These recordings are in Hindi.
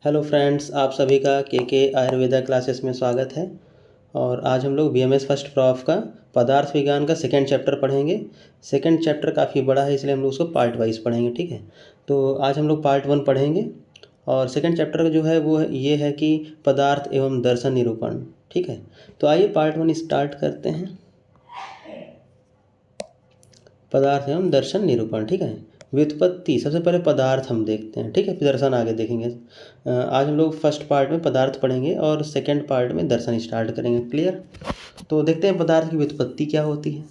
हेलो फ्रेंड्स, आप सभी का के आयुर्वेदा क्लासेस में स्वागत है। और आज हम लोग बीएमएस फर्स्ट प्रॉफ का पदार्थ विज्ञान का सेकंड चैप्टर पढ़ेंगे। सेकंड चैप्टर काफ़ी बड़ा है, इसलिए हम लोग उसको पार्ट वाइज पढ़ेंगे। ठीक है, तो आज हम लोग पार्ट 1 पढ़ेंगे और सेकंड चैप्टर जो है वो ये है कि पदार्थ एवं दर्शन निरूपण। ठीक है, तो आइए पार्ट 1 स्टार्ट करते हैं। पदार्थ एवं दर्शन निरूपण। ठीक है, व्युत्पत्ति सबसे पहले पदार्थ हम देखते हैं। ठीक है, फिर दर्शन आगे देखेंगे। आज हम लोग फर्स्ट पार्ट में पदार्थ पढ़ेंगे और सेकंड पार्ट में दर्शन स्टार्ट करेंगे। क्लियर? तो देखते हैं पदार्थ की व्युत्पत्ति क्या होती है।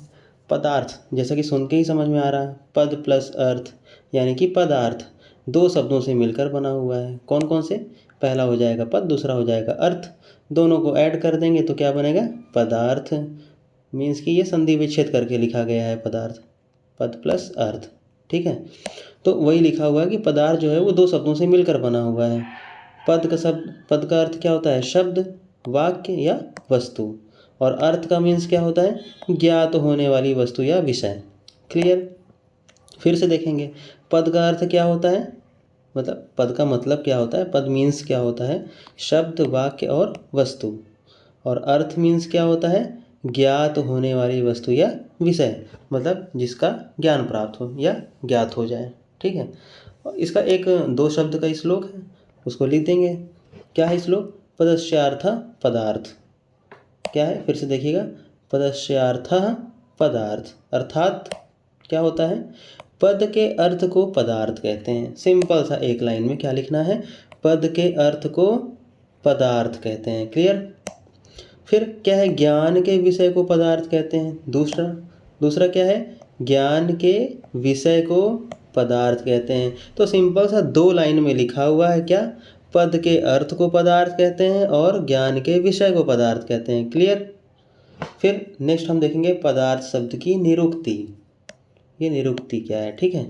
पदार्थ जैसा कि सुन के ही समझ में आ रहा है, पद प्लस अर्थ यानी कि पदार्थ दो शब्दों से मिलकर बना हुआ है। कौन कौन से? पहला हो जाएगा पद, दूसरा हो जाएगा अर्थ। दोनों को ऐड कर देंगे तो क्या बनेगा? पदार्थ। मीन्स कि ये संधि विच्छेद करके लिखा गया है पदार्थ, पद प्लस अर्थ। ठीक है, तो वही लिखा हुआ है कि पदार्थ जो है वो दो शब्दों से मिलकर बना हुआ है। पद का अर्थ क्या होता है? शब्द, वाक्य या वस्तु। और अर्थ का मीन्स क्या होता है? ज्ञात होने वाली वस्तु या विषय। क्लियर? फिर से देखेंगे, पद का अर्थ क्या होता है, मतलब पद का मतलब क्या होता है? पद मीन्स क्या होता है? शब्द, वाक्य और वस्तु। और अर्थ मीन्स क्या होता है? ज्ञात होने वाली वस्तु या विषय, मतलब जिसका ज्ञान प्राप्त हो या ज्ञात हो जाए। ठीक है, और इसका एक दो शब्द का श्लोक है, उसको लिख देंगे। क्या है श्लोक? पदस्यार्थ पदार्थ। क्या है? फिर से देखिएगा, पदस्यार्थ पदार्थ। अर्थात क्या होता है? पद के अर्थ को पदार्थ कहते हैं। सिंपल सा एक लाइन में क्या लिखना है? पद के अर्थ को पदार्थ कहते हैं। क्लियर? फिर क्या है? ज्ञान के विषय को पदार्थ कहते हैं। दूसरा क्या है? ज्ञान के विषय को पदार्थ कहते हैं। तो सिंपल सा दो लाइन में लिखा हुआ है क्या? पद के अर्थ को पदार्थ कहते हैं और ज्ञान के विषय को पदार्थ कहते हैं। क्लियर? फिर नेक्स्ट हम देखेंगे पदार्थ शब्द की निरुक्ति। ये निरुक्ति क्या है? ठीक है,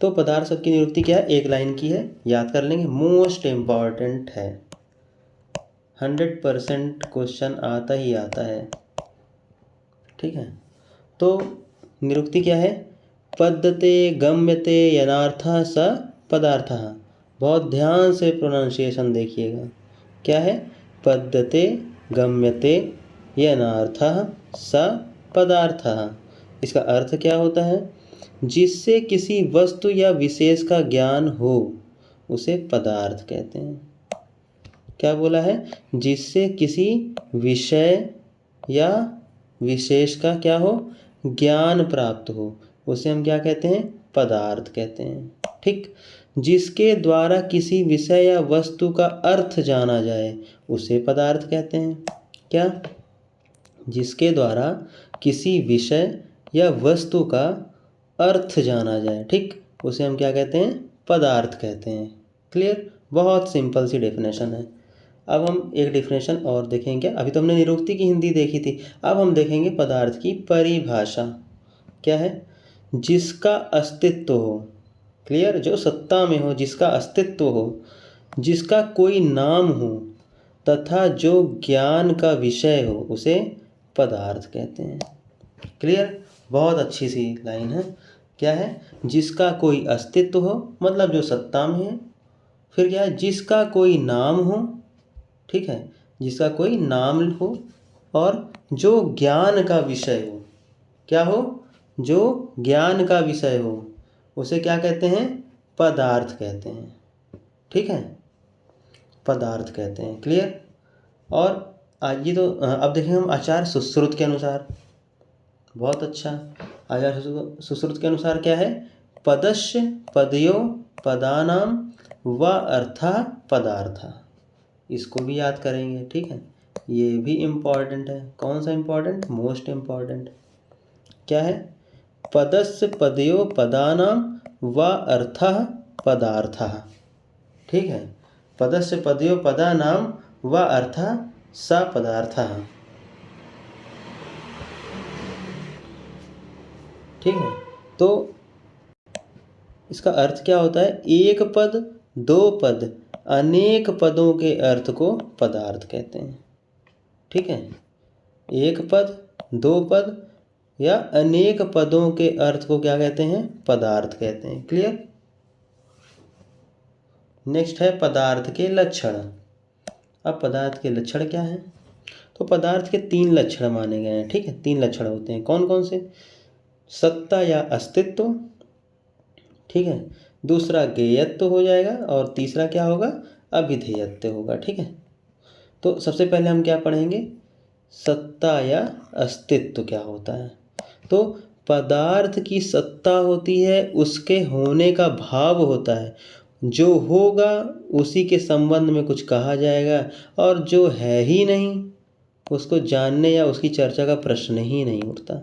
तो पदार्थ शब्द की निरुक्ति क्या है? एक लाइन की है, याद कर लेंगे, मोस्ट इम्पॉर्टेंट है। 100% क्वेश्चन आता ही आता है। ठीक है, तो निरुक्ति क्या है? पद्यते गम्यते यनार्थः स पदार्थः। बहुत ध्यान से प्रोनाउंसिएशन देखिएगा। क्या है? पद्यते गम्यते यनार्थः स पदार्थः। इसका अर्थ क्या होता है? जिससे किसी वस्तु या विशेष का ज्ञान हो उसे पदार्थ कहते हैं। क्या बोला है? जिससे किसी विषय या विशेष का क्या हो? ज्ञान प्राप्त हो, उसे हम क्या कहते हैं? पदार्थ कहते हैं। ठीक, जिसके द्वारा किसी विषय या वस्तु का अर्थ जाना जाए उसे पदार्थ कहते हैं। क्या? जिसके द्वारा किसी विषय या वस्तु का अर्थ जाना जाए, ठीक, उसे हम क्या कहते हैं? पदार्थ कहते हैं। क्लियर? बहुत सिंपल सी डेफिनेशन है। अब हम एक डेफिनेशन और देखेंगे। क्या? अभी तो हमने निरुक्ति की हिंदी देखी थी, अब हम देखेंगे पदार्थ की परिभाषा। क्या है? जिसका अस्तित्व हो। क्लियर? जो सत्ता में हो, जिसका अस्तित्व हो, जिसका कोई नाम हो तथा जो ज्ञान का विषय हो उसे पदार्थ कहते हैं। क्लियर? बहुत अच्छी सी लाइन है। क्या है? जिसका कोई अस्तित्व हो, मतलब जो सत्ता में है। फिर क्या है? जिसका कोई नाम हो। ठीक है, जिसका कोई नाम हो और जो ज्ञान का विषय हो। क्या हो? जो ज्ञान का विषय हो उसे क्या कहते हैं? पदार्थ कहते हैं। ठीक है, पदार्थ कहते हैं। क्लियर? और आज ये तो अब देखें हम आचार्य सुश्रुत के अनुसार। बहुत अच्छा, आचार्य सुश्रुत के अनुसार क्या है? पदस्य पदयो पदानाम व अर्थः पदार्थः। इसको भी याद करेंगे। ठीक है, ये भी इम्पॉर्टेंट है। कौन सा इम्पॉर्टेंट? Most important. क्या है? पदस्य पदयो पदानाम व अर्थः पदार्थः। ठीक है, पदस्य पदयो पदानाम व अर्थः स पदार्थः। ठीक है, तो इसका अर्थ क्या होता है? एक पद, दो पद, अनेक पदों के अर्थ को पदार्थ कहते हैं। ठीक है, एक पद, दो पद या अनेक पदों के अर्थ को क्या कहते हैं? पदार्थ कहते हैं। क्लियर? नेक्स्ट है पदार्थ के लक्षण। अब पदार्थ के लक्षण क्या हैं? तो पदार्थ के 3 लक्षण माने गए हैं, ठीक है। 3 लक्षण होते हैं, कौन कौन से? सत्ता या अस्तित्व, ठीक है। दूसरा गेयत्व हो जाएगा और तीसरा क्या होगा? अभिधेयत्व होगा, ठीक है। तो सबसे पहले हम क्या पढ़ेंगे? सत्ता या अस्तित्व क्या होता है? तो पदार्थ की सत्ता होती है, उसके होने का भाव होता है। जो होगा उसी के संबंध में कुछ कहा जाएगा, और जो है ही नहीं उसको जानने या उसकी चर्चा का प्रश्न ही नहीं उठता,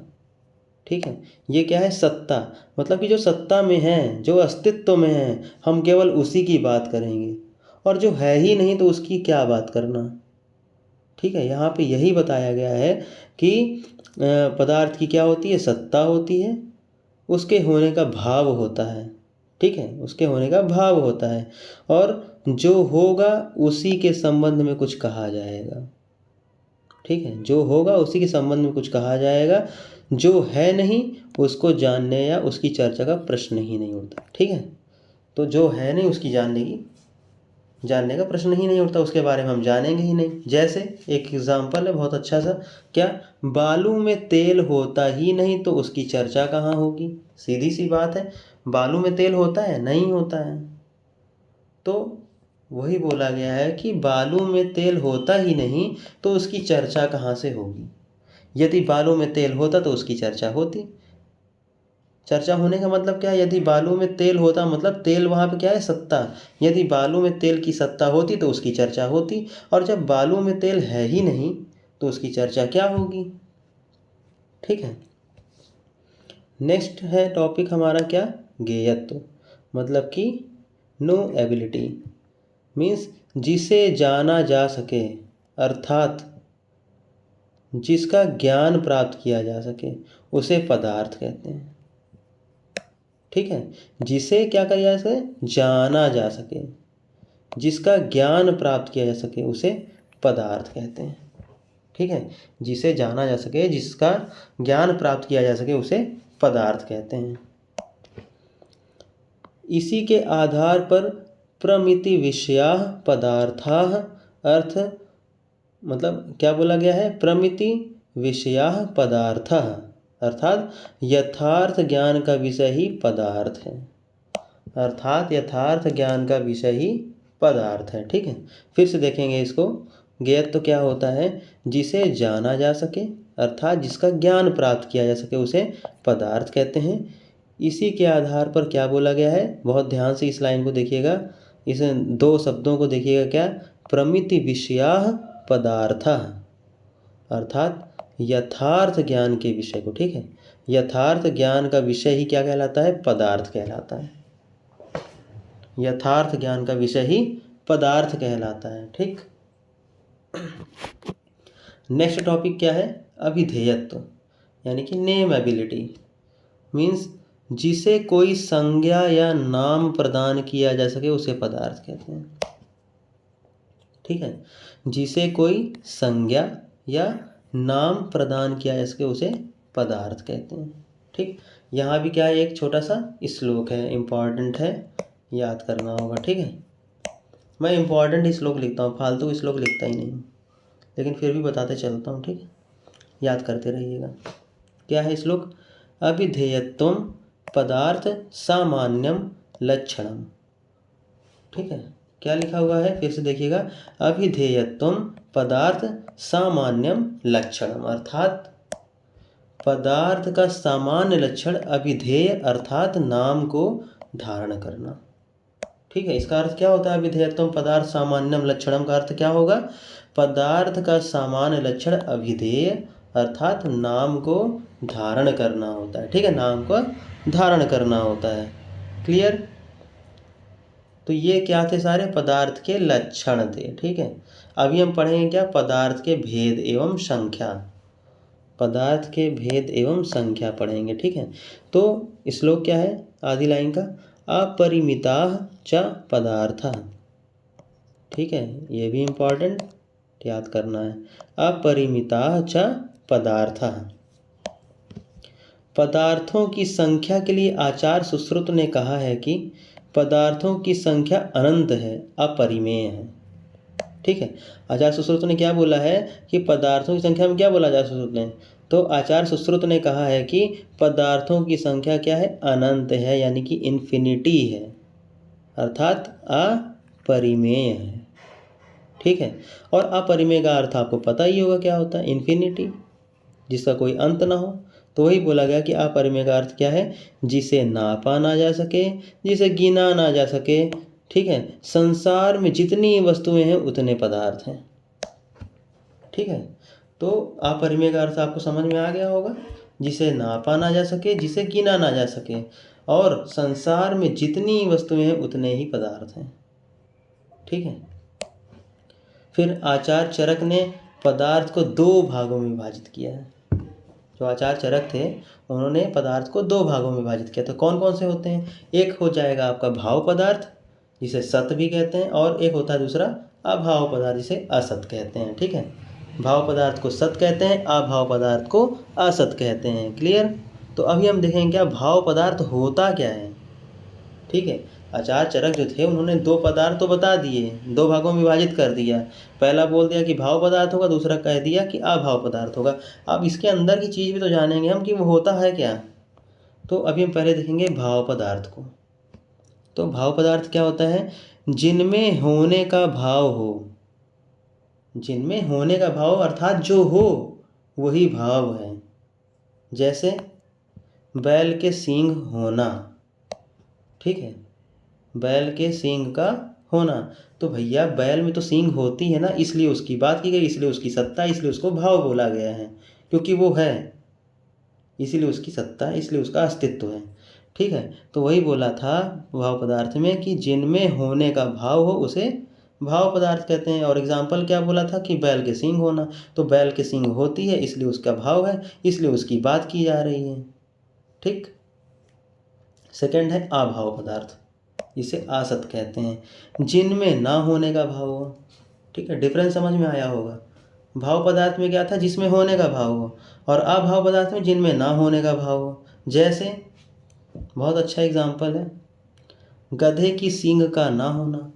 ठीक है। ये क्या है? सत्ता। मतलब कि जो सत्ता में है, जो अस्तित्व में है, हम केवल उसी की बात करेंगे, और जो है ही नहीं तो उसकी क्या बात करना, ठीक है। यहाँ पे यही बताया गया है कि पदार्थ की क्या होती है? सत्ता होती है, उसके होने का भाव होता है, ठीक है। उसके होने का भाव होता है, और जो होगा उसी के संबंध में कुछ कहा जाएगा, ठीक है। जो होगा उसी के संबंध में कुछ कहा जाएगा, जो है नहीं उसको जानने या उसकी चर्चा का प्रश्न ही नहीं उठता, ठीक है। तो जो है नहीं उसकी जानने का प्रश्न ही नहीं उठता, उसके बारे में हम जानेंगे ही नहीं। जैसे एक एग्जाम्पल है बहुत अच्छा सा, क्या? बालू में तेल होता ही नहीं तो उसकी चर्चा कहाँ होगी? सीधी सी बात है, बालू में तेल होता है? नहीं होता है। तो वही बोला गया है कि बालू में तेल होता ही नहीं तो उसकी चर्चा कहाँ से होगी? यदि बालू में तेल होता तो उसकी चर्चा होती। चर्चा होने का मतलब क्या है? यदि बालू में तेल होता मतलब तेल वहाँ पे क्या है? सत्ता। यदि बालू में तेल की सत्ता होती तो उसकी चर्चा होती, और जब बालू में तेल है ही नहीं तो उसकी चर्चा क्या होगी, ठीक है। नेक्स्ट है टॉपिक हमारा क्या? गेयत्व। मतलब कि नो एबिलिटी, मीन्स जिसे जाना जा सके, अर्थात जिसका ज्ञान प्राप्त किया जा सके उसे पदार्थ कहते हैं, ठीक है। जिसे क्या किया जा सके? जाना जा सके, जिसका ज्ञान प्राप्त किया जा सके उसे पदार्थ कहते हैं, ठीक है। जिसे जाना जा सके, जिसका ज्ञान प्राप्त किया जा सके उसे पदार्थ कहते हैं। इसी के आधार पर प्रमिति विषया पदार्था, अर्थ मतलब क्या बोला गया है? प्रमिति विषया पदार्थ, अर्थात यथार्थ ज्ञान का विषय ही पदार्थ है, अर्थात यथार्थ ज्ञान का विषय ही पदार्थ है, ठीक है। फिर से देखेंगे इसको। ज्ञेयत्व क्या होता है? जिसे जाना जा सके, अर्थात जिसका ज्ञान प्राप्त किया जा सके उसे पदार्थ कहते हैं। इसी के आधार पर क्या बोला गया है? बहुत ध्यान से इस लाइन को देखिएगा, इस 2 शब्दों को देखिएगा। क्या? प्रमिति विषया पदार्थ, अर्थात यथार्थ ज्ञान के विषय को, ठीक है। यथार्थ ज्ञान का विषय ही क्या कहलाता है? पदार्थ कहलाता है। यथार्थ ज्ञान का विषय ही पदार्थ कहलाता है, ठीक। नेक्स्ट टॉपिक क्या है? अभिधेयत्व, यानी कि नेम एबिलिटी, मीन्स जिसे कोई संज्ञा या नाम प्रदान किया जा सके उसे पदार्थ कहते हैं, ठीक है। जिसे कोई संज्ञा या नाम प्रदान किया जा सके उसे पदार्थ कहते हैं, ठीक। यहाँ भी क्या है? एक छोटा सा श्लोक है, इम्पॉर्टेंट है, याद करना होगा, ठीक है। मैं इम्पॉर्टेंट ही श्लोक लिखता हूँ, फालतू श्लोक लिखता ही नहीं, लेकिन फिर भी बताते चलता हूँ, ठीक है। याद करते रहिएगा। क्या है श्लोक? अभिधेयत्वम पदार्थ सामान्यम लक्षणम, ठीक है। क्या लिखा हुआ है? फिर से देखिएगा। अभिधेयत्वम पदार्थ सामान्यम लक्षणम, अर्थात पदार्थ का सामान्य लक्षण अभिधेय अर्थात नाम को धारण करना, ठीक है। इसका अर्थ क्या होता है? अभिधेयत्वम पदार्थ सामान्यम लक्षणम का अर्थ क्या होगा? पदार्थ का सामान्य लक्षण अभिधेय अर्थात नाम को धारण करना होता है, ठीक है। नाम को धारण करना होता है। क्लियर? तो ये क्या थे? सारे पदार्थ के लक्षण थे, ठीक है। अभी हम पढ़ेंगे क्या? पदार्थ के भेद एवं संख्या, पदार्थ के भेद एवं संख्या पढ़ेंगे, ठीक है। तो श्लोक क्या है? आधी लाइन का, अपरिमिताः च पदार्थाः, ठीक है। ये भी इम्पॉर्टेंट याद करना है। अपरिमिताः च पदार्थाः, पदार्थों की संख्या के लिए आचार्य सुश्रुत ने कहा है कि पदार्थों की संख्या अनंत है, अपरिमेय है। ठीक है, आचार्य सुश्रुत ने क्या बोला है कि पदार्थों की संख्या में क्या बोला आचार्य सुश्रुत ने? तो आचार्य सुश्रुत ने कहा है कि पदार्थों की संख्या क्या है? अनंत है, यानी कि इन्फिनिटी है, अर्थात अपरिमेय है। ठीक है, और अपरिमेय का अर्थ आपको पता ही होगा क्या होता है? इन्फिनिटी, जिसका कोई अंत ना हो। तो वही बोला गया कि अपरिमेय का अर्थ क्या है? जिसे नापा ना जा सके, जिसे गिना ना जा सके। ठीक है, संसार में जितनी वस्तुएं हैं उतने पदार्थ हैं। ठीक है, तो अपरिमेय का अर्थ आपको समझ में आ गया होगा, जिसे नापा ना जा सके, जिसे गिना ना जा सके, और संसार में जितनी वस्तुएं हैं उतने ही पदार्थ हैं। ठीक है, फिर आचार्य चरक ने पदार्थ को दो भागों में विभाजित किया है। जो आचार्य चरक थे उन्होंने पदार्थ को दो भागों में विभाजित किया। तो कौन कौन से होते हैं? एक हो जाएगा आपका भाव पदार्थ, जिसे सत भी कहते हैं, और एक होता है दूसरा अभाव पदार्थ, जिसे असत कहते हैं। ठीक है, भाव पदार्थ को सत कहते हैं, अभाव पदार्थ को असत कहते हैं। क्लियर? तो अभी हम देखेंगे क्या भाव पदार्थ होता क्या है। ठीक है, आचार्य चरक जो थे उन्होंने दो पदार्थ तो बता दिए, दो भागों में विभाजित कर दिया। पहला बोल दिया कि भाव पदार्थ होगा, दूसरा कह दिया कि अभाव पदार्थ होगा। अब इसके अंदर की चीज़ भी तो जानेंगे हम कि वो होता है क्या। तो अभी हम पहले देखेंगे भाव पदार्थ को। तो भाव पदार्थ क्या होता है? जिनमें होने का भाव हो, जिनमें होने का भाव अर्थात जो हो वही भाव है। जैसे बैल के सींग होना। ठीक है, बैल के सींग का होना, तो भैया बैल में तो सींग होती है ना, इसलिए उसकी बात की गई, इसलिए उसकी सत्ता, इसलिए उसको भाव बोला गया है, क्योंकि वो है, इसीलिए उसकी सत्ता है, इसलिए उसका अस्तित्व है। ठीक है, तो वही बोला था भाव पदार्थ में कि जिनमें होने का भाव हो उसे भाव पदार्थ कहते हैं। और एग्जाम्पल क्या बोला था कि बैल के सींग होना, तो बैल के सींग होती है इसलिए उसका भाव है, इसलिए उसकी बात की जा रही है। ठीक, सेकंड है अभाव पदार्थ, इसे आसत कहते हैं, जिनमें ना होने का भाव हो। ठीक है, डिफरेंस समझ में आया होगा। भाव पदार्थ में क्या था? जिसमें होने का भाव हो, और अभाव पदार्थ में जिनमें ना होने का भाव हो। जैसे बहुत अच्छा एग्जाम्पल है, गधे की सींग का ना होना।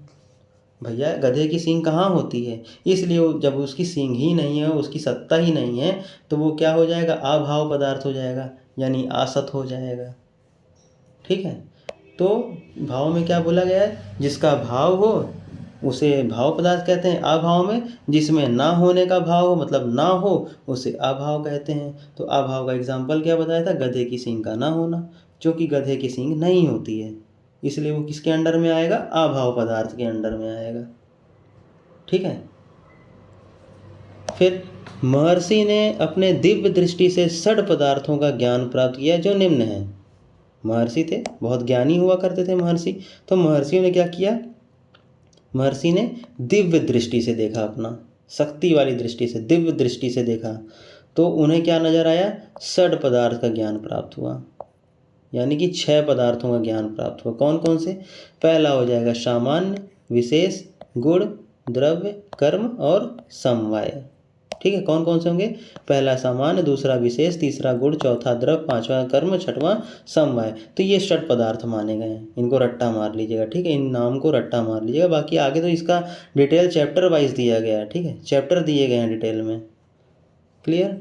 भैया गधे की सींग कहाँ होती है? इसलिए जब उसकी सींग ही नहीं है, उसकी सत्ता ही नहीं है, तो वो क्या हो जाएगा? अभाव पदार्थ हो जाएगा, यानी आसत हो जाएगा। ठीक है, तो भाव में क्या बोला गया है? जिसका भाव हो उसे भाव पदार्थ कहते हैं। अभाव में जिसमें ना होने का भाव हो, मतलब ना हो, उसे अभाव कहते हैं। तो अभाव का एग्जाम्पल क्या बताया था? गधे की सींग का ना होना, क्योंकि गधे की सींग नहीं होती है, इसलिए वो किसके अंडर में आएगा? अभाव पदार्थ के अंडर में आएगा। ठीक है, फिर महर्षि ने अपने दिव्य दृष्टि से षड पदार्थों का ज्ञान प्राप्त किया जो निम्न है। महर्षि थे, बहुत ज्ञानी हुआ करते थे महर्षि। तो महर्षियों ने क्या किया? महर्षि ने दिव्य दृष्टि से देखा, अपना शक्ति वाली दृष्टि से, दिव्य दृष्टि से देखा, तो उन्हें क्या नजर आया? षड पदार्थ का ज्ञान प्राप्त हुआ, यानी कि 6 पदार्थों का ज्ञान प्राप्त हुआ। कौन कौन से? पहला हो जाएगा सामान्य, विशेष, गुण, द्रव्य, कर्म और समवाय। ठीक है, कौन कौन से होंगे? पहला सामान्य, दूसरा विशेष, तीसरा गुण, चौथा द्रव्य, पांचवा कर्म, छठवां समवाय। तो ये षट पदार्थ माने गए हैं, इनको रट्टा मार लीजिएगा। ठीक है, इन नाम को रट्टा मार लीजिएगा, बाकी आगे तो इसका डिटेल चैप्टर वाइज दिया गया है। ठीक है, चैप्टर दिए गए हैं डिटेल में। क्लियर?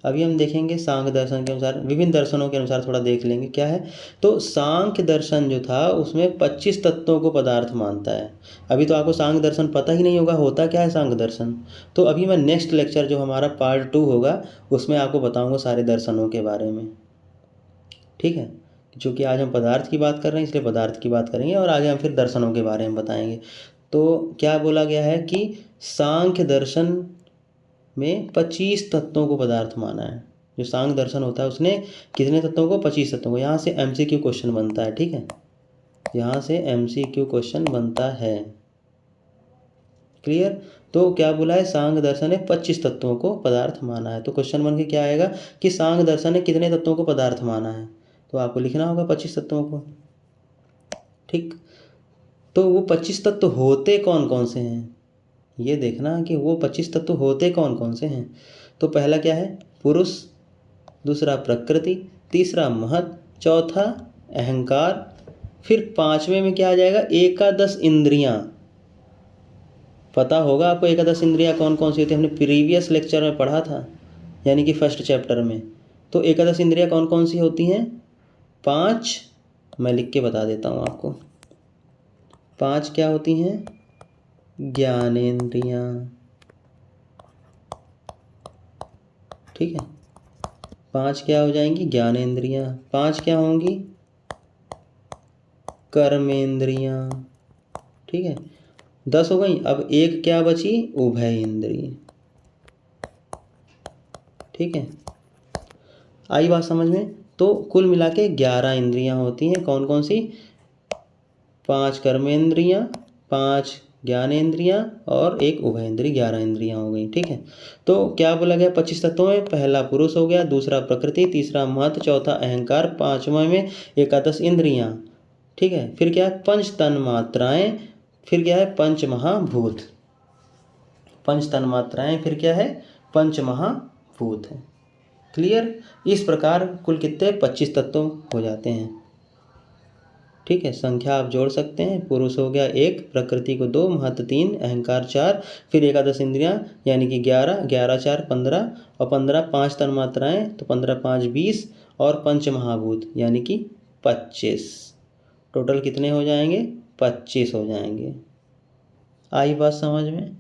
अभी हम देखेंगे सांख्य दर्शन के अनुसार, विभिन्न दर्शनों के अनुसार थोड़ा देख लेंगे क्या है। तो सांख्य दर्शन जो था उसमें 25 तत्वों को पदार्थ मानता है। अभी तो आपको सांख्य दर्शन पता ही नहीं होगा होता क्या है सांख्य दर्शन। तो अभी मैं नेक्स्ट लेक्चर जो हमारा पार्ट 2 होगा उसमें आपको बताऊंगा सारे दर्शनों के बारे में। ठीक है, क्योंकि आज हम पदार्थ की बात कर रहे हैं इसलिए पदार्थ की बात करेंगे, और आगे हम फिर दर्शनों के बारे में बताएंगे। तो क्या बोला गया है कि सांख्य दर्शन में 25 तत्वों को पदार्थ माना है। जो सांख्य दर्शन होता है उसने कितने तत्वों को? 25 तत्वों को। यहाँ से MCQ क्वेश्चन बनता है। ठीक है, यहाँ से MCQ क्वेश्चन बनता है। क्लियर? तो क्या बोला है? सांख्य दर्शन ने 25 तत्वों को पदार्थ माना है। तो क्वेश्चन बन के क्या आएगा कि सांख्य दर्शन ने कितने तत्वों को पदार्थ माना है? तो आपको लिखना होगा 25 तत्वों को। ठीक, तो वो 25 तत्व होते कौन कौन से हैं ये देखना कि वो 25 तत्व होते कौन कौन से हैं। तो पहला क्या है? पुरुष, दूसरा प्रकृति, तीसरा महत, चौथा अहंकार, फिर पाँचवें में क्या आ जाएगा, एकादश इंद्रियां। पता होगा आपको एकादश इंद्रियां कौन कौन सी होती है, हमने प्रीवियस लेक्चर में पढ़ा था, यानी कि फर्स्ट चैप्टर में। तो एकादश इंद्रियां कौन कौन सी होती हैं, 5, मैं लिख के बता देता हूँ आपको। 5 क्या होती हैं, ज्ञानेंद्रियां, ठीक है। 5 क्या हो जाएंगी, ज्ञानेंद्रियां। 5 क्या होंगी, कर्मेंद्रियां, ठीक है। 10 हो गई। अब एक क्या बची, उभय इंद्रिय, ठीक है। आई बात समझ में। तो कुल मिला के 11 इंद्रियां होती हैं। कौन कौन सी, 5 कर्मेंद्रियां, 5 ज्ञानेंद्रियां और एक उभय इंद्रिय, 11 इंद्रियां हो गई, ठीक है। तो क्या बोला गया, 25 तत्वों में पहला पुरुष हो गया, दूसरा प्रकृति, तीसरा महत, चौथा अहंकार, पांचवा में एकादश इंद्रियां, ठीक है। फिर क्या है, पंच तन मात्राएं, फिर क्या है, पंच महाभूत। पंच तन मात्राएं, फिर क्या है, पंच महाभूत है। क्लियर। इस प्रकार कुल कितने, 25 तत्व हो जाते हैं, ठीक है। संख्या आप जोड़ सकते हैं। पुरुष हो गया 1, प्रकृति को 2, महत 3, अहंकार 4, फिर एकादश इंद्रियां यानी कि 11, 11 4 15, और 15 5 तन मात्राएं, तो 15 5 20, और पंच महाभूत यानी कि 25। टोटल कितने हो जाएंगे, 25 हो जाएंगे। आई बात समझ में।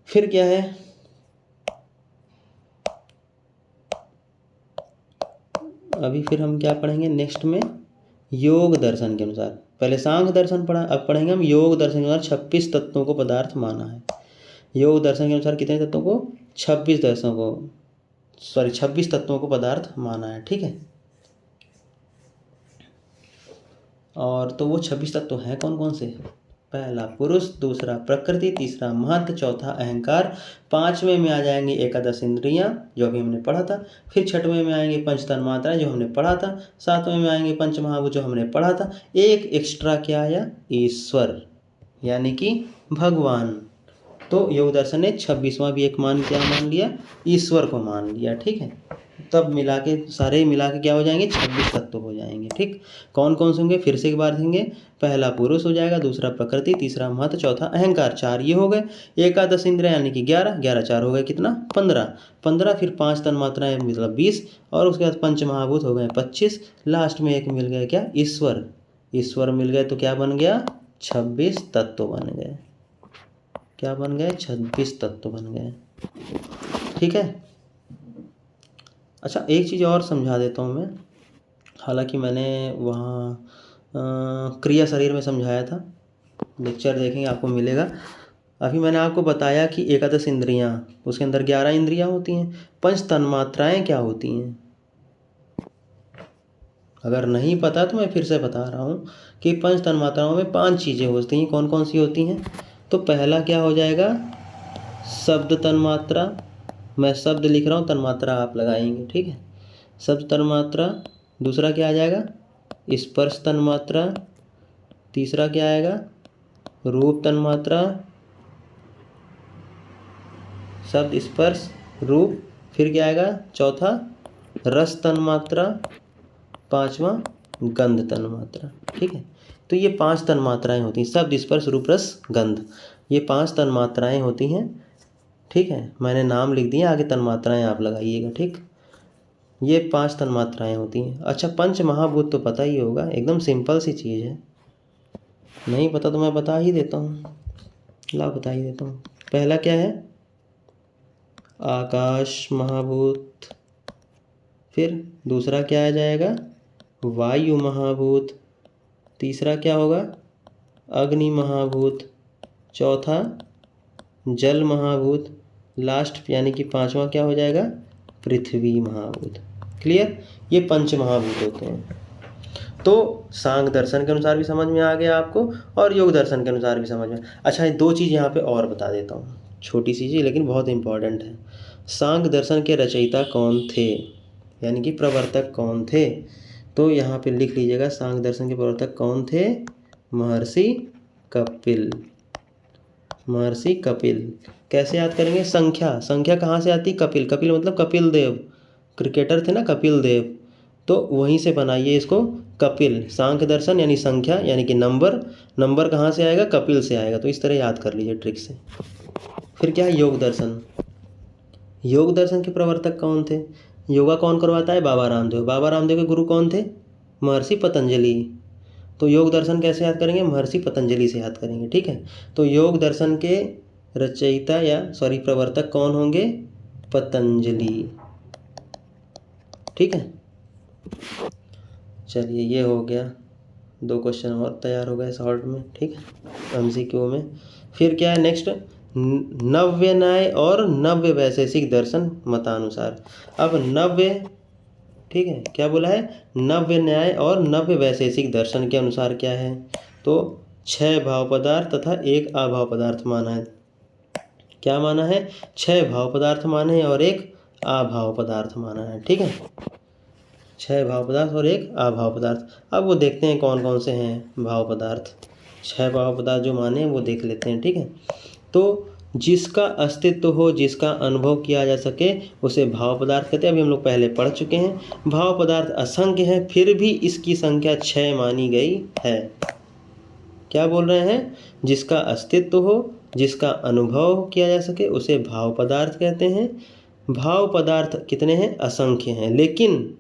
फिर क्या है, अभी फिर हम क्या पढ़ेंगे नेक्स्ट में, योग दर्शन के अनुसार। पहले सांख्य दर्शन पढ़ा, अब पढ़ेंगे हम योग दर्शन के अनुसार 26 तत्वों को पदार्थ माना है। योग दर्शन के अनुसार कितने तत्वों को, 26 तत्वों को पदार्थ माना है, ठीक है। और तो वो 26 तत्व हैं कौन कौन से, पहला पुरुष, दूसरा प्रकृति, तीसरा महत, चौथा अहंकार, पांचवें में आ जाएंगे एकादश इंद्रियां जो अभी हमने पढ़ा था, फिर छठवें में आएंगे पंच तन मात्राएं जो हमने पढ़ा था, सातवें में आएंगे पंच महाभूत जो हमने पढ़ा था, एक एक्स्ट्रा क्या आया, ईश्वर यानी कि भगवान। तो योग दर्शन ने 26वां भी एक क्या मान लिया, ईश्वर को मान लिया, ठीक है। तब मिला के सारे मिला के क्या हो जाएंगे, 26 तत्व हो जाएंगे, ठीक। कौन कौन से होंगे, फिर से एक बार देंगे। पहला पुरुष हो जाएगा, दूसरा प्रकृति, तीसरा महत, चौथा अहंकार, 4 ये हो गए। एकादश इंद्रिय यानी कि 11, 11 4 हो गए कितना, 15, 15 फिर 5 तन मात्राएं मतलब 20, और उसके बाद पंच महाभूत हो गए 25, लास्ट में एक मिल गया क्या, ईश्वर। ईश्वर मिल गए तो क्या बन गया, 26 तत्व बन गए। क्या बन गए, 26 तत्व बन गए, ठीक है। अच्छा एक चीज़ और समझा देता हूँ मैं, हालांकि मैंने वहाँ क्रिया शरीर में समझाया था, लेक्चर देखेंगे आपको मिलेगा। अभी मैंने आपको बताया कि एकादश इंद्रियाँ, उसके अंदर 11 इंद्रियाँ होती हैं। पंच तन्मात्राएँ क्या होती हैं, अगर नहीं पता तो मैं फिर से बता रहा हूँ कि पंच तन्मात्राओं में 5 चीज़ें होती हैं। कौन कौन सी होती हैं, तो पहला क्या हो जाएगा, शब्द तन्मात्रा। मैं शब्द लिख रहा हूँ, तन्मात्रा आप लगाएंगे, ठीक है। शब्द तन्मात्रा। दूसरा क्या आ जाएगा, स्पर्श तन्मात्रा। तीसरा क्या आएगा, रूप तन्मात्रा, शब्द स्पर्श रूप। फिर क्या आएगा, चौथा रस तन्मात्रा, पांचवा गंध तन्मात्रा, ठीक है। तो ये 5 तन्मात्राएं होती हैं, शब्द स्पर्श रूप रस गंध, ये 5 तन्मात्राएं होती हैं, ठीक है। मैंने नाम लिख दिए, आगे तन्मात्राएं आप लगाइएगा, ठीक। ये 5 तन्मात्राएं होती हैं। अच्छा पंच महाभूत तो पता ही होगा, एकदम सिंपल सी चीज़ है, नहीं पता तो मैं बता ही देता हूँ, ला बता ही देता हूँ। पहला क्या है, आकाश महाभूत। फिर दूसरा क्या आ जाएगा, वायु महाभूत। तीसरा क्या होगा, अग्नि महाभूत। चौथा जल महाभूत। लास्ट यानी कि 5वां क्या हो जाएगा, पृथ्वी महाभूत। क्लियर, ये पंच महाभूत होते हैं। तो सांख्य दर्शन के अनुसार भी समझ में आ गया आपको, और योग दर्शन के अनुसार भी समझ में। अच्छा ये 2 चीज़ यहाँ पे और बता देता हूँ, छोटी सी चीज़ लेकिन बहुत इंपॉर्टेंट है। सांख्य दर्शन के रचयिता कौन थे, यानी कि प्रवर्तक कौन थे, तो यहाँ पे लिख लीजिएगा, सांख्य दर्शन के प्रवर्तक कौन थे, महर्षि कपिल। महर्षि कपिल। कैसे याद करेंगे, संख्या कहाँ से आती, कपिल। कपिल मतलब कपिल देव, क्रिकेटर थे ना कपिल देव, तो वहीं से बनाइए इसको कपिल। सांख्य दर्शन यानी संख्या यानी कि नंबर कहाँ से आएगा? कपिल से आएगा। तो इस तरह याद कर लीजिए ट्रिक से। फिर क्या है? योग दर्शन। योग दर्शन के प्रवर्तक कौन थे? योगा कौन करवाता है? बाबा रामदेव। बाबा रामदेव के गुरु कौन थे? महर्षि पतंजलि। तो योग दर्शन कैसे याद करेंगे? महर्षि पतंजलि से याद करेंगे। ठीक है, तो योग दर्शन के रचयिता प्रवर्तक कौन होंगे? पतंजलि। ठीक है, चलिए ये हो गया, 2 क्वेश्चन और तैयार हो गए शॉर्ट में। ठीक है, MCQ में। फिर क्या है नेक्स्ट? नव्य न्याय और नव्य वैशेषिक दर्शन मतानुसार। अब नव्य, ठीक है, क्या बोला है? नव्य न्याय और नव्य वैशेषिक दर्शन के अनुसार क्या है? तो 6 भाव पदार्थ तथा 1 अभाव पदार्थ माना है। क्या माना है? 6 भाव पदार्थ माने हैं और 1 अभाव पदार्थ माना है। ठीक है, 6 भाव पदार्थ और 1 अभाव पदार्थ। अब वो देखते हैं कौन कौन से हैं भाव पदार्थ। 6 भाव पदार्थ जो माने हैं वो देख लेते हैं। ठीक है, तो जिसका अस्तित्व हो, जिसका अनुभव किया जा सके, उसे भाव पदार्थ कहते हैं। अभी हम लोग पहले पढ़ चुके हैं। भाव पदार्थ असंख्य है, फिर भी इसकी संख्या 6 मानी गई है। क्या बोल रहे हैं? जिसका अस्तित्व हो, जिसका अनुभव किया जा सके, उसे भाव पदार्थ कहते हैं। भाव पदार्थ कितने हैं? असंख्य हैं, लेकिन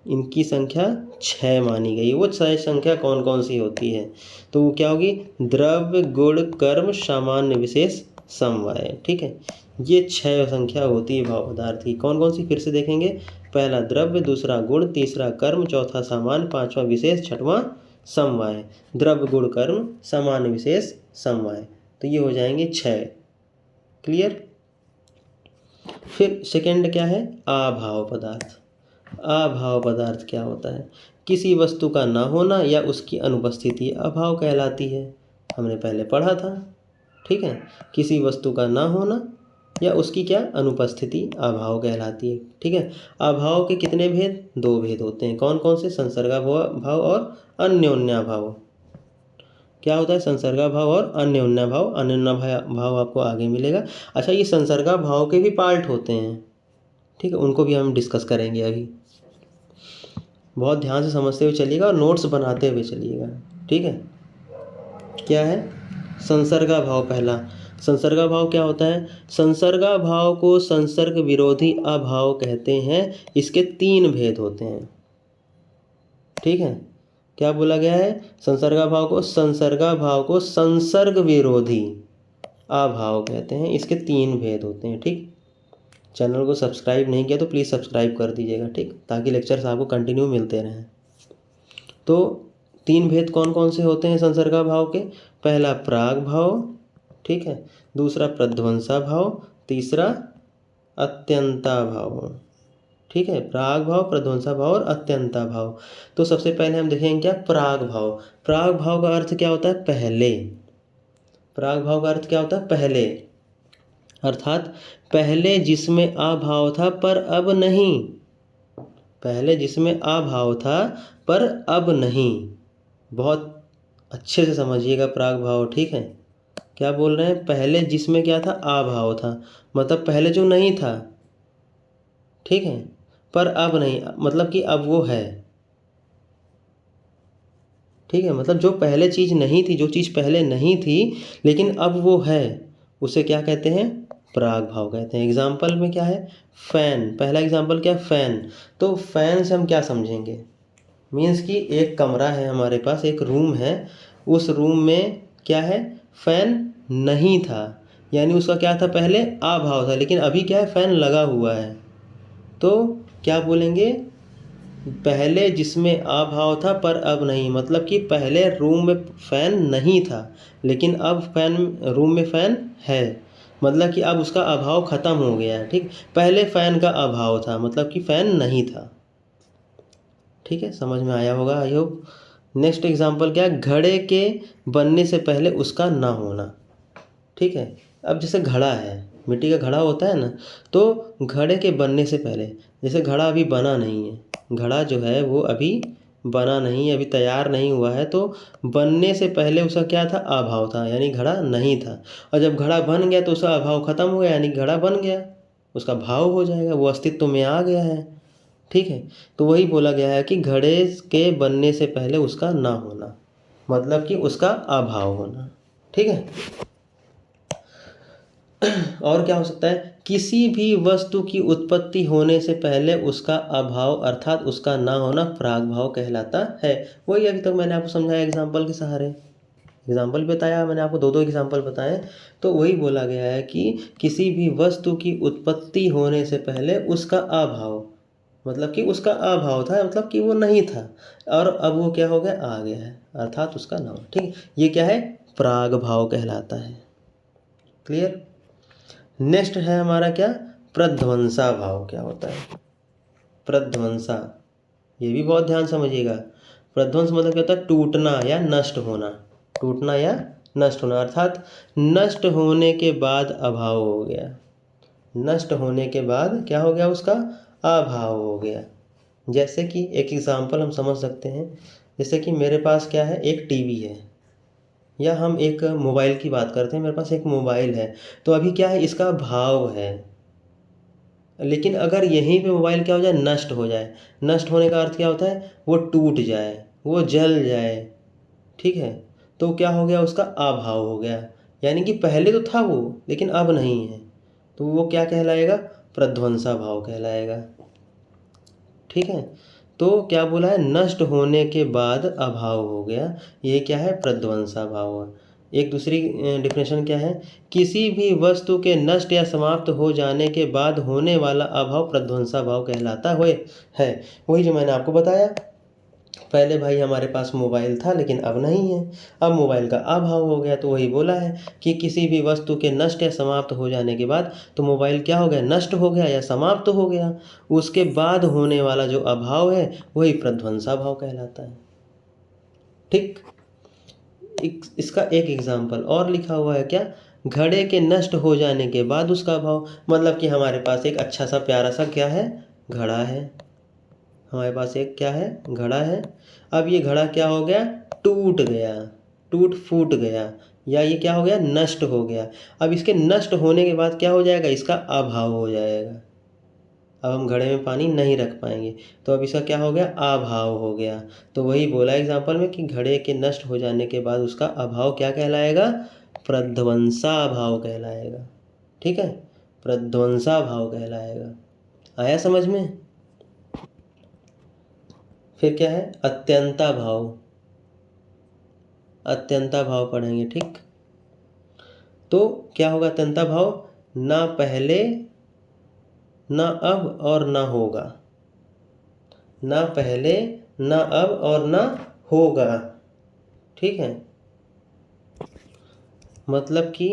इनकी संख्या 6 मानी गई। वो 6 संख्या कौन कौन सी होती है? तो वो क्या होगी? द्रव्य, गुण, कर्म, सामान्य, विशेष, समवाय। ठीक है, ये 6 संख्या होती है भाव पदार्थ की। कौन कौन सी? फिर से देखेंगे। पहला द्रव्य, दूसरा गुण, तीसरा कर्म, चौथा सामान्य, पांचवा विशेष, छठवां समवाय। द्रव्य, गुण, कर्म, सामान्य, विशेष, समवाय। तो ये हो जाएंगे 6। क्लियर? फिर सेकंड क्या है? अभाव पदार्थ। अभाव पदार्थ क्या होता है? किसी वस्तु का ना होना या उसकी अनुपस्थिति अभाव कहलाती है। हमने पहले पढ़ा था। ठीक है, किसी वस्तु का ना होना या उसकी क्या? अनुपस्थिति अभाव कहलाती है। ठीक है, अभाव के कितने भेद? 2 भेद होते हैं। कौन कौन से? संसर्गाभाव और अन्योन्याभाव। क्या होता है? संसर्गाभाव और अन्योन्याभाव। अन्योन्याभाव आपको आगे मिलेगा। अच्छा, ये संसर्गाभाव के भी पार्ट होते हैं। ठीक है, उनको भी हम डिस्कस करेंगे अभी। बहुत ध्यान से समझते हुए चलिएगा और नोट्स बनाते हुए चलिएगा। ठीक है, क्या है? संसर्गाभाव। पहला संसर्गाभाव क्या होता है? संसर्गाभाव को संसर्ग विरोधी अभाव कहते हैं। इसके 3 भेद होते हैं। ठीक है, क्या बोला गया है? संसर्गाभाव को संसर्ग विरोधी अभाव कहते हैं। इसके 3 भेद होते हैं। ठीक, चैनल को सब्सक्राइब नहीं किया तो प्लीज़ सब्सक्राइब कर दीजिएगा। ठीक, ताकि लेक्चर्स आपको कंटिन्यू मिलते रहें। तो 3 भेद कौन कौन से होते हैं संसर्गाभाव के? पहला प्राग भाव, ठीक है, दूसरा प्रध्वंसा भाव, तीसरा अत्यंता भाव। ठीक है, प्राग भाव, प्रध्वंसा भाव और अत्यंता भाव। तो सबसे पहले हम देखेंगे क्या? प्राग भाव। प्राग भाव का अर्थ क्या होता है? पहले। प्राग भाव का अर्थ क्या होता है? पहले, अर्थात पहले जिसमें अभाव था पर अब नहीं। पहले जिसमें अभाव था पर अब नहीं। बहुत अच्छे से समझिएगा प्राग भाव। ठीक है, क्या बोल रहे हैं? पहले जिसमें क्या था? अभाव था, मतलब पहले जो नहीं था। ठीक है, पर अब नहीं, मतलब कि अब वो है। ठीक है, मतलब जो पहले चीज़ नहीं थी, जो चीज़ पहले नहीं थी लेकिन अब वो है, उसे क्या कहते हैं? प्राग भाव कहते हैं। एग्जाम्पल में क्या है? फैन। पहला एग्जाम्पल क्या? फैन। तो फैन से हम क्या समझेंगे? मीन्स कि एक कमरा है हमारे पास, एक रूम है, उस रूम में क्या है? फैन नहीं था, यानी उसका क्या था? पहले अभाव था, लेकिन अभी क्या है? फैन लगा हुआ है। तो क्या बोलेंगे? पहले जिसमें अभाव था पर अब नहीं, मतलब कि पहले रूम में फ़ैन नहीं था लेकिन अब रूम में फ़ैन है, मतलब कि अब उसका अभाव ख़त्म हो गया है। ठीक, पहले फ़ैन का अभाव था, मतलब कि फ़ैन नहीं था। ठीक है, समझ में आया होगा आई होप। नेक्स्ट एग्जांपल क्या है? घड़े के बनने से पहले उसका ना होना। ठीक है, अब जैसे घड़ा है, मिट्टी का घड़ा होता है ना, तो घड़े के बनने से पहले, जैसे घड़ा अभी बना नहीं है, घड़ा जो है वो अभी बना नहीं है, अभी तैयार नहीं हुआ है, तो बनने से पहले उसका क्या था? अभाव था, यानी घड़ा नहीं था। और जब घड़ा बन गया तो उसका अभाव खत्म हो गया, यानी घड़ा बन गया, उसका भाव हो जाएगा, वो अस्तित्व में आ गया है। ठीक है। तो वही बोला गया है कि घड़े के बनने से पहले उसका ना होना, मतलब कि उसका अभाव होना। ठीक है। और क्या हो सकता है, किसी भी वस्तु की उत्पत्ति होने से पहले उसका अभाव अर्थात उसका ना होना प्रागभाव कहलाता है। वही अभी तक मैंने आपको समझाया एग्जाम्पल के सहारे, एग्जाम्पल बताया मैंने आपको, दो एग्जाम्पल बताए। तो वही बोला गया है कि किसी भी वस्तु की उत्पत्ति होने से पहले उसका अभाव, मतलब कि उसका अभाव था, मतलब कि वो नहीं था, और अब वो क्या हो गया, आ गया है, अर्थात उसका ना हो। ठीक है, ये क्या है, प्रागभाव कहलाता है। क्लियर। नेक्स्ट है हमारा क्या, प्रध्वंसा भाव। क्या होता है प्रध्वंसा, ये भी बहुत ध्यान समझिएगा। प्रध्वंस मतलब क्या होता है, टूटना या नष्ट होना, टूटना या नष्ट होना, अर्थात नष्ट होने के बाद अभाव हो गया, नष्ट होने के बाद क्या हो गया, उसका अभाव हो गया। जैसे कि एक एग्जाम्पल हम समझ सकते हैं, जैसे कि मेरे पास क्या है, एक टीवी है, या हम एक मोबाइल की बात करते हैं, मेरे पास एक मोबाइल है, तो अभी क्या है, इसका भाव है, लेकिन अगर यहीं पे मोबाइल क्या हो जाए, नष्ट हो जाए, नष्ट होने का अर्थ क्या होता है, वो टूट जाए, वो जल जाए। ठीक है, तो क्या हो गया, उसका अभाव हो गया, यानी कि पहले तो था वो लेकिन अब नहीं है, तो वो क्या कहलाएगा, प्रध्वंसा भाव कहलाएगा। ठीक है, तो क्या बोला है, नष्ट होने के बाद अभाव हो गया, ये क्या है, प्रध्वंसा भाव। एक दूसरी डिफिनेशन क्या है, किसी भी वस्तु के नष्ट या समाप्त हो जाने के बाद होने वाला अभाव प्रध्वंसा भाव कहलाता है। वही जो मैंने आपको बताया, पहले भाई हमारे पास मोबाइल था लेकिन अब नहीं है, अब मोबाइल का अभाव हो गया, तो वही बोला है कि किसी भी वस्तु के नष्ट या समाप्त हो जाने के बाद, तो मोबाइल क्या हो गया, नष्ट हो गया या समाप्त हो गया, उसके बाद होने वाला जो अभाव है वही प्रध्वंसा भाव कहलाता है। ठीक, इसका एक एग्जाम्पल और लिखा हुआ है, क्या, घड़े के नष्ट हो जाने के बाद उसका अभाव, मतलब कि हमारे पास एक अच्छा सा प्यारा सा क्या है, घड़ा है, हमारे पास एक क्या है, घड़ा है। अब ये घड़ा क्या हो गया, टूट गया, टूट फूट गया, या ये क्या हो गया, नष्ट हो गया। अब इसके नष्ट होने के बाद क्या हो जाएगा, इसका अभाव हो जाएगा, अब हम घड़े में पानी नहीं रख पाएंगे, तो अब इसका क्या हो गया, अभाव हो गया। तो वही बोला एग्जाम्पल में कि घड़े के नष्ट हो जाने के बाद उसका अभाव क्या कहलाएगा, प्रध्वंसा भाव कहलाएगा। ठीक है, प्रध्वंसा भाव कहलाएगा। आया समझ में। फिर क्या है, अत्यंता भाव, अत्यंता भाव पढ़ेंगे। ठीक, तो क्या होगा अत्यंता भाव, ना पहले ना अब और ना होगा, ना पहले ना अब और ना होगा। ठीक है, मतलब कि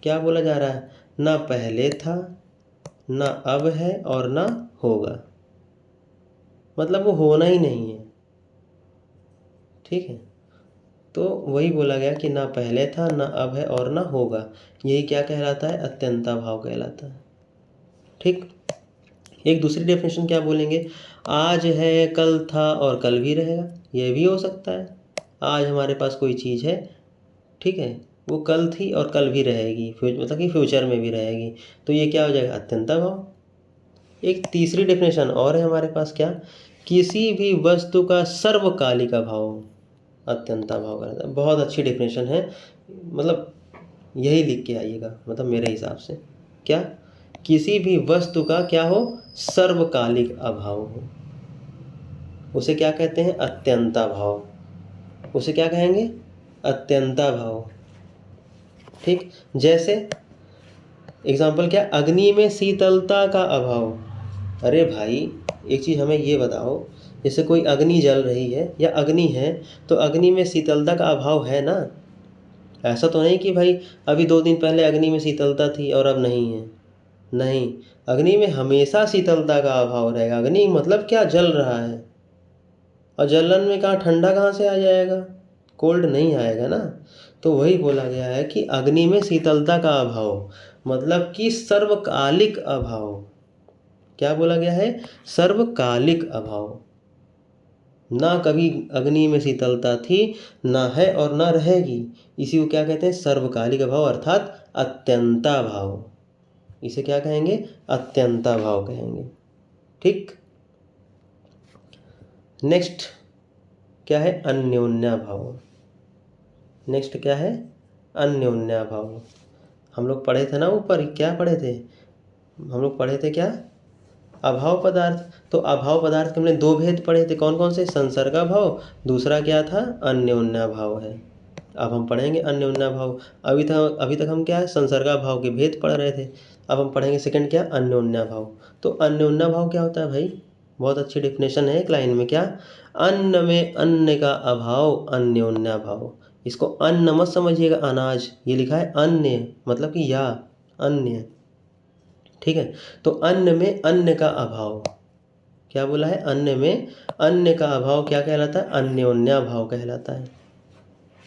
क्या बोला जा रहा है, ना पहले था, ना अब है और ना होगा, मतलब वो होना ही नहीं है। ठीक है, तो वही बोला गया कि ना पहले था, ना अब है और ना होगा, यही क्या कहलाता है, अत्यंता भाव कहलाता है। ठीक, एक दूसरी डेफिनेशन क्या बोलेंगे, आज है कल था और कल भी रहेगा, यह भी हो सकता है। आज हमारे पास कोई चीज़ है, ठीक है, वो कल थी और कल भी रहेगी, मतलब कि फ्यूचर में भी रहेगी, तो ये क्या हो जाएगा, अत्यंता भाव। एक तीसरी डेफिनेशन और है हमारे पास, क्या, किसी भी वस्तु का सर्वकालिक अभाव अत्यंता भाव कहलाता है। बहुत अच्छी डेफिनेशन है, मतलब यही लिख के आइएगा, मतलब मेरे हिसाब से, क्या, किसी भी वस्तु का क्या हो, सर्वकालिक अभाव हो, उसे क्या कहते हैं, अत्यंता भाव, उसे क्या कहेंगे, अत्यंता भाव। ठीक, जैसे एग्जाम्पल क्या, अग्नि में शीतलता का अभाव। अरे भाई, एक चीज़ हमें ये बताओ, जैसे कोई अग्नि जल रही है या अग्नि है, तो अग्नि में शीतलता का अभाव है ना, ऐसा तो नहीं कि भाई अभी 2 दिन पहले अग्नि में शीतलता थी और अब नहीं है, नहीं, अग्नि में हमेशा शीतलता का अभाव रहेगा। अग्नि मतलब क्या, जल रहा है, और जलन में कहाँ ठंडा कहाँ से आ जाएगा, कोल्ड नहीं आएगा ना। तो वही बोला गया है कि अग्नि में शीतलता का अभाव, मतलब कि सर्वकालिक अभाव। क्या बोला गया है, सर्वकालिक अभाव, ना कभी अग्नि में शीतलता थी, ना है और ना रहेगी, इसी को क्या कहते हैं, सर्वकालिक अभाव, अर्थात अत्यंता भाव। इसे क्या कहेंगे, अत्यंता भाव कहेंगे। ठीक, नेक्स्ट क्या है? अन्योन्याभाव। नेक्स्ट क्या है? अन्योन्याभाव। हम लोग पढ़े थे ना ऊपर, क्या पढ़े थे हम लोग? पढ़े थे क्या? अभाव पदार्थ। तो अभाव पदार्थ के हमने दो भेद पढ़े थे, कौन कौन से? संसर्गाभाव, दूसरा क्या था? अन्योन्याभाव है। अब हम पढ़ेंगे अन्योन्याभाव। अभी तक हम क्या है? संसर्गाभाव के भेद पढ़ रहे थे। अब हम पढ़ेंगे सेकंड क्या? अन्योन्याभाव। तो अन्योन्याभाव क्या होता है भाई? बहुत अच्छी डेफिनेशन है एक लाइन में। क्या? अन्न में अन्य का अभाव अन्योन्याभाव। इसको अन्न मत समझिएगा अनाज, ये लिखा है अन्य, मतलब कि या अन्य, ठीक है। तो अन्न में अन्य का अभाव, क्या बोला है? अन्न में अन्य का अभाव क्या कहलाता है? अन्योन्याभाव कहलाता है।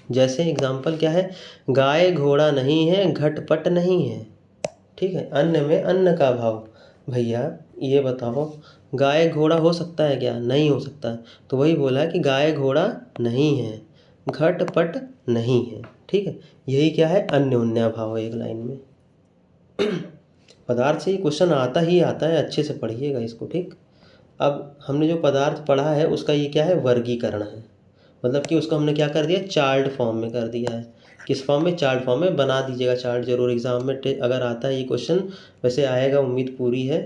जैसे एग्जाम्पल क्या है? गाय घोड़ा नहीं है, घटपट नहीं है, ठीक है। अन्न में अन्न का अभाव। भैया ये बताओ, गाय घोड़ा हो सकता है क्या? नहीं हो सकता। तो वही बोला कि गाय घोड़ा नहीं है, घटपट नहीं है, ठीक है। यही क्या है? अन्योन्याभाव है एक लाइन में। पदार्थ से ही क्वेश्चन आता ही आता है, अच्छे से पढ़िएगा इसको, ठीक। अब हमने जो पदार्थ पढ़ा है उसका ये क्या है? वर्गीकरण है। मतलब कि उसको हमने क्या कर दिया? चार्ट फॉर्म में कर दिया है। किस फॉर्म में? चार्ट फॉर्म में। बना दीजिएगा चार्ट जरूर, एग्जाम में अगर आता है ये क्वेश्चन, वैसे आएगा, उम्मीद पूरी है।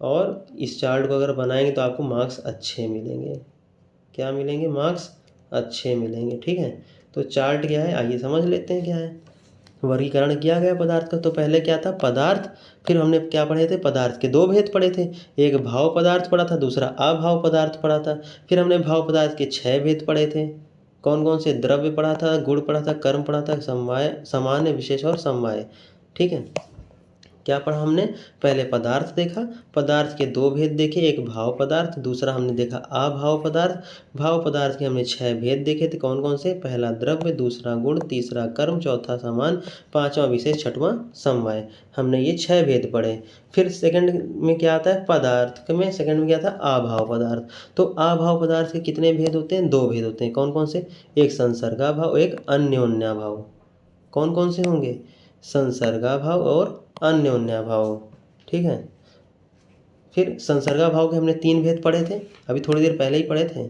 और इस चार्ट को अगर बनाएंगे तो आपको मार्क्स अच्छे मिलेंगे। क्या मिलेंगे? मार्क्स अच्छे मिलेंगे, ठीक है। तो चार्ट क्या है आइए समझ लेते हैं क्या है। वर्गीकरण किया गया पदार्थ का। तो पहले क्या था? पदार्थ। फिर हमने क्या पढ़े थे? पदार्थ के दो भेद पढ़े थे। एक भाव पदार्थ पढ़ा था, दूसरा अभाव पदार्थ पढ़ा था। फिर हमने भाव पदार्थ के 6 भेद पढ़े थे। कौन कौन से? द्रव्य पढ़ा था, गुण पढ़ा था, कर्म पढ़ा था, समवाय, सामान्य, विशेष और समवाय, ठीक है। क्या पढ़ा हमने? पहले पदार्थ देखा, पदार्थ के दो भेद देखे, एक भाव पदार्थ, दूसरा हमने देखा अभाव पदार्थ। भाव पदार्थ के हमने 6 भेद देखे थे, कौन कौन से? पहला द्रव्य, दूसरा गुण, तीसरा कर्म, चौथा समान, पांचवा विशेष, छठवां समवाय। हमने ये 6 भेद पढ़े। फिर सेकंड में क्या आता है? पदार्थ में सेकंड में क्या था? अभाव पदार्थ। तो अभाव पदार्थ के कितने भेद होते हैं? 2 भेद होते हैं, कौन कौन से? एक संसर्गाभाव, एक अन्योन्याभाव। कौन कौन से होंगे? संसर्गाभाव और अन्योन्याभाव, ठीक है। फिर संसर्गाभाव के हमने 3 भेद पढ़े थे, अभी थोड़ी देर पहले ही पढ़े थे।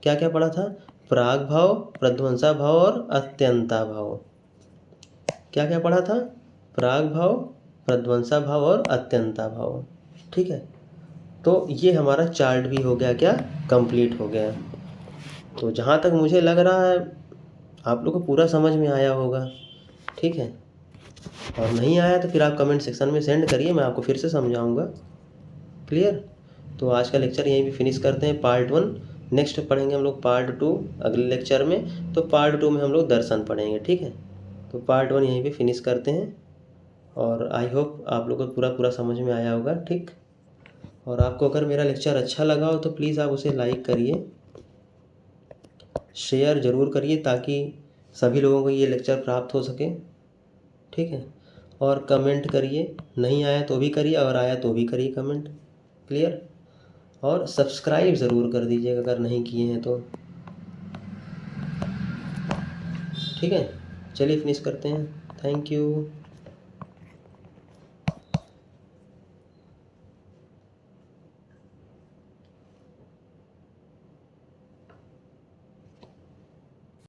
क्या क्या पढ़ा था? प्राग भाव, प्रध्वंसा भाव और अत्यंता भाव। क्या क्या पढ़ा था? प्राग भाव, प्रध्वंसा भाव और अत्यंता भाव, ठीक है। तो ये हमारा चार्ट भी हो गया क्या? कंप्लीट हो गया। तो जहाँ तक मुझे लग रहा है आप लोग को पूरा समझ में आया होगा, ठीक है। और नहीं आया तो फिर आप कमेंट सेक्शन में सेंड करिए, मैं आपको फिर से समझाऊंगा। क्लियर? तो आज का लेक्चर यहीं भी फिनिश करते हैं, पार्ट 1। नेक्स्ट पढ़ेंगे हम लोग पार्ट 2 अगले लेक्चर में। तो पार्ट 2 में हम लोग दर्शन पढ़ेंगे, ठीक है। तो पार्ट 1 यहीं पे फिनिश करते हैं। और आई होप आप लोगों को पूरा समझ में आया होगा, ठीक। और आपको अगर मेरा लेक्चर अच्छा लगा हो तो प्लीज़ आप उसे लाइक करिए, शेयर ज़रूर करिए, ताकि सभी लोगों को ये लेक्चर प्राप्त हो सके, ठीक है। और कमेंट करिए, नहीं आया तो भी करिए, और आया तो भी करिए कमेंट। क्लियर? और सब्सक्राइब ज़रूर कर दीजिएगा अगर नहीं किए हैं तो, ठीक है। चलिए फिनिश करते हैं। Thank you.